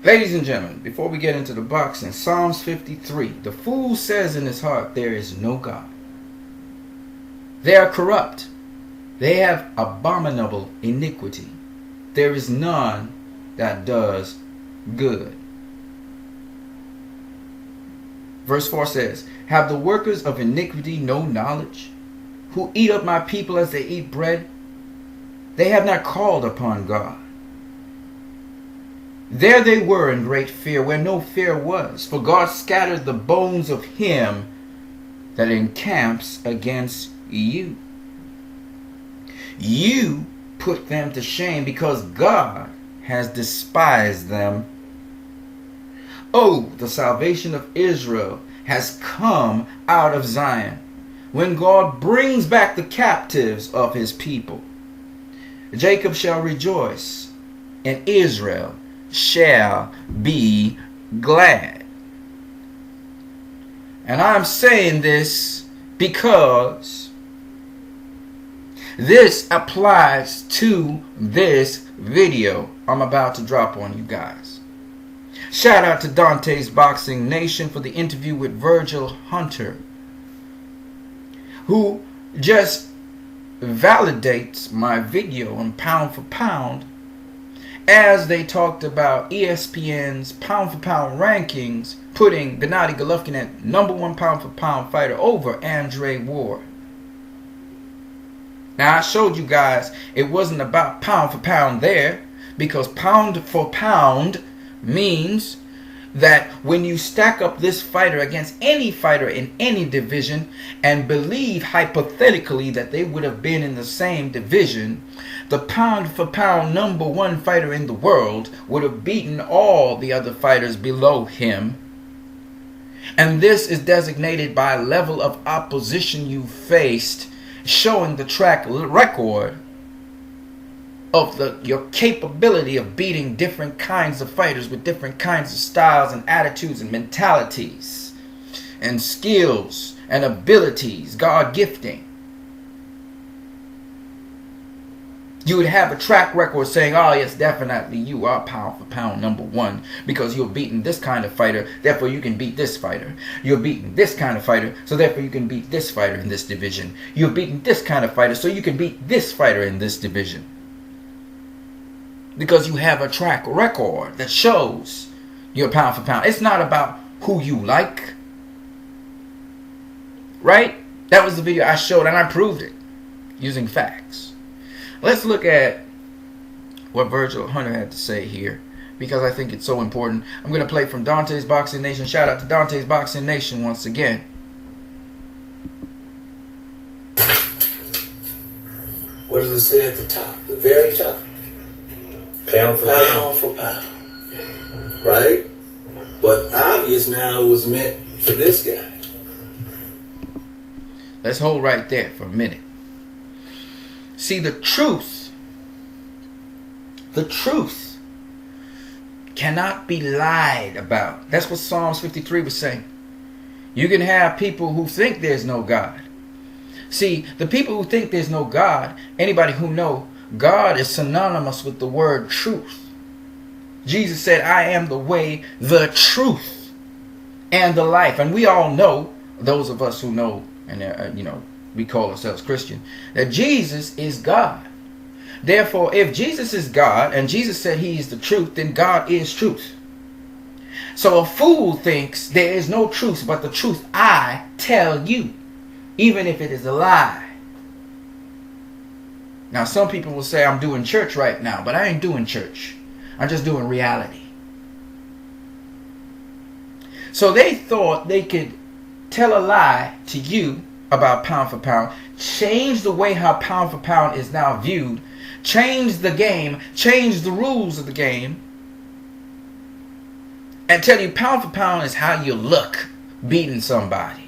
Ladies and gentlemen, before we get into the boxing, Psalms 53. The fool says in his heart, there is no God. They are corrupt. They have abominable iniquity. There is none that does good. Verse 4 says, have the workers of iniquity no knowledge, who eat up my people as they eat bread? They have not called upon God. There they were in great fear, where no fear was, for God scattered the bones of him that encamps against you. You put them to shame, because God has despised them. Oh, the salvation of Israel has come out of Zion, when God brings back the captives of his people. Jacob shall rejoice, and Israel shall be glad. And I'm saying this because this applies to this video I'm about to drop on you guys. Shout out to Dante's Boxing Nation for the interview with Virgil Hunter, who just validates my video on pound for pound, as they talked about ESPN's pound for pound rankings putting Gennady Golovkin at #1 pound for pound fighter over Andre Ward. Now I showed you guys it wasn't about pound for pound there, because pound for pound means that when you stack up this fighter against any fighter in any division and believe hypothetically that they would have been in the same division, the pound for pound #1 fighter in the world would have beaten all the other fighters below him. And this is designated by level of opposition you faced, showing the track record of your capability of beating different kinds of fighters with different kinds of styles and attitudes and mentalities and skills and abilities, God gifting. You would have a track record saying, oh yes, definitely you are pound for pound #1 because you're beating this kind of fighter, therefore you can beat this fighter. You're beating this kind of fighter, so therefore you can beat this fighter in this division. You're beating this kind of fighter, so you can beat this fighter in this division. Because you have a track record that shows you're pound for pound. It's not about who you like. Right? That was the video I showed, and I proved it using facts. Let's look at what Virgil Hunter had to say here, because I think it's so important. I'm going to play from Dante's Boxing Nation. Shout out to Dante's Boxing Nation once again. What does it say at the top? The very top? Pound for pound. Pound for pound. Right? But obvious now it was meant for this guy. Let's hold right there for a minute. See, the truth cannot be lied about. That's what Psalms 53 was saying. You can have people who think there's no God. See, the people who think there's no God, anybody who know God is synonymous with the word truth. Jesus said, I am the way, the truth, and the life. And we all know, those of us who know, and we call ourselves Christian, that Jesus is God. Therefore, if Jesus is God, and Jesus said he is the truth, then God is truth. So a fool thinks there is no truth but the truth I tell you, even if it is a lie. Now, some people will say, I'm doing church right now, but I ain't doing church. I'm just doing reality. So they thought they could tell a lie to you about pound for pound, change the way how pound for pound is now viewed, change the game, change the rules of the game, and tell you pound for pound is how you look beating somebody.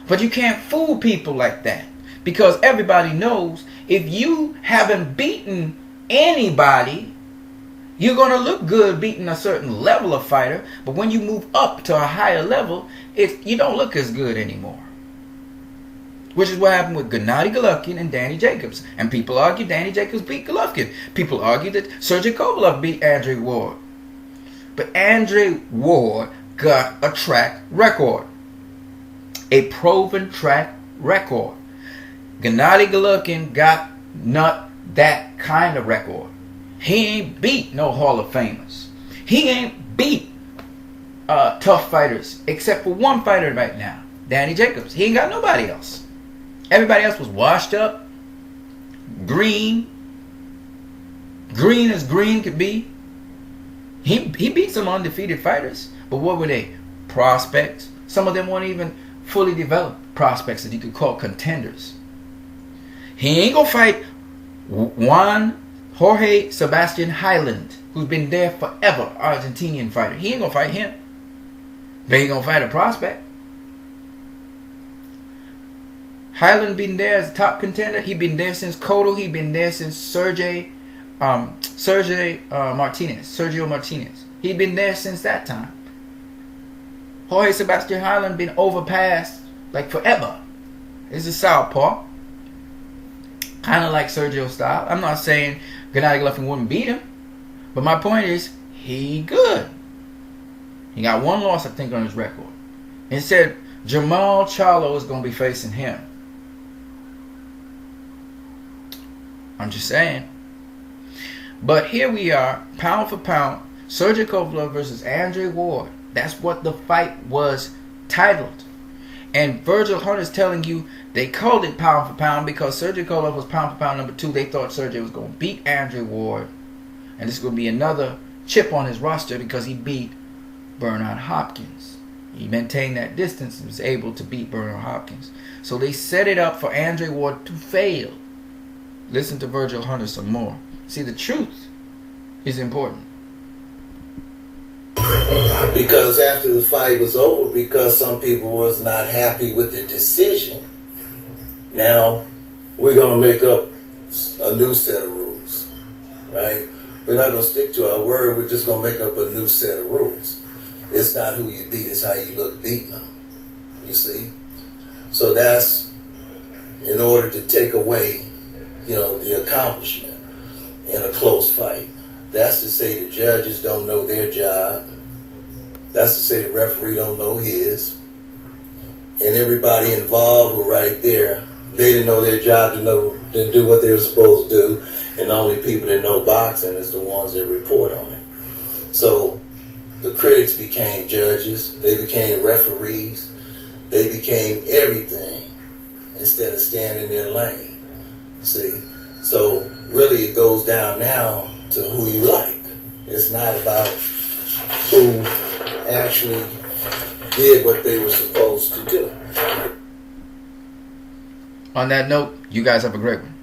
But you can't fool people like that. Because everybody knows if you haven't beaten anybody, you're going to look good beating a certain level of fighter. But when you move up to a higher level, you don't look as good anymore. Which is what happened with Gennady Golovkin and Danny Jacobs. And people argue Danny Jacobs beat Golovkin. People argue that Sergey Kovalev beat Andre Ward. But Andre Ward got a track record. A proven track record. Gennady Golovkin got not that kind of record. He ain't beat no Hall of Famers. He ain't beat tough fighters except for one fighter right now, Danny Jacobs. He ain't got nobody else. Everybody else was washed up, green as green could be. He beat some undefeated fighters, but what were they? Prospects. Some of them weren't even fully developed prospects that you could call contenders. He ain't gonna fight Juan Jorge Sebastian Highland, who's been there forever, Argentinian fighter. He ain't gonna fight him. But he gonna fight a prospect. Highland been there as a top contender. He been there since Cotto. He been there since Sergio Martinez. He been there since that time. Jorge Sebastian Highland been overpassed like forever. It's a southpaw. Kind of like Sergio style. I'm not saying Gennady Golovkin wouldn't beat him. But my point is, he good. He got one loss, I think, on his record. And said Jamal Charlo is going to be facing him. I'm just saying. But here we are, pound for pound, Sergey Kovalev versus Andre Ward. That's what the fight was titled. And Virgil Hunter's telling you they called it pound for pound because Sergey Kovalev was pound for pound number 2. They thought Sergey was going to beat Andre Ward. And this is going to be another chip on his roster because he beat Bernard Hopkins. He maintained that distance and was able to beat Bernard Hopkins. So they set it up for Andre Ward to fail. Listen to Virgil Hunter some more. See, the truth is important. Because after the fight was over, because some people was not happy with the decision, now we're going to make up a new set of rules, right? We're not going to stick to our word. We're just going to make up a new set of rules. It's not who you beat, it's how you look beaten them, you see? So that's in order to take away, the accomplishment in a close fight. That's to say the judges don't know their job. That's to say the referee don't know his. And everybody involved were right there. They didn't know their job to do what they were supposed to do. And the only people that know boxing is the ones that report on it. So the critics became judges. They became referees. They became everything instead of staying in their lane. See? So really it goes down now to who you like. It's not about who actually did what they were supposed to do. On that note, you guys have a great one.